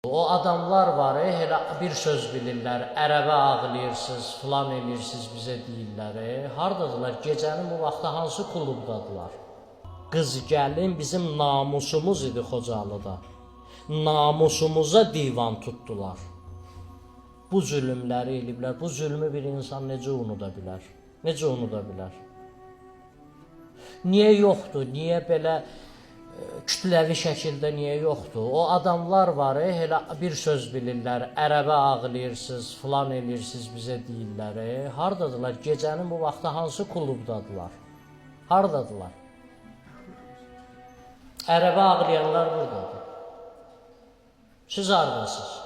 O adamlar var, elə bir söz bilirlər, ərəbə ağlayırsınız, filan eləyirsiniz, bizə deyirlər. Hardadılar? Gecənin bu vaxtı hansı klubdadılar? Qız gəlin bizim namusumuz idi Xocalıda. Namusumuza divan tutdular. Bu zülmləri eliblər. Bu zülmü bir insan necə unuda bilər? Necə unuda bilər? Niyə yoxdur? Niyə belə kütləvi şəkildə niyə yoxdur? O adamlar var, elə bir söz bilirlər, ərəbə ağlayırsınız, filan eləyirsiniz, bizə deyirlər. Hardadılar? Gecənin bu vaxtı hansı klubdadılar? Hardadılar? Ərəbə ağlayanlar buradadır. Siz hardasınız?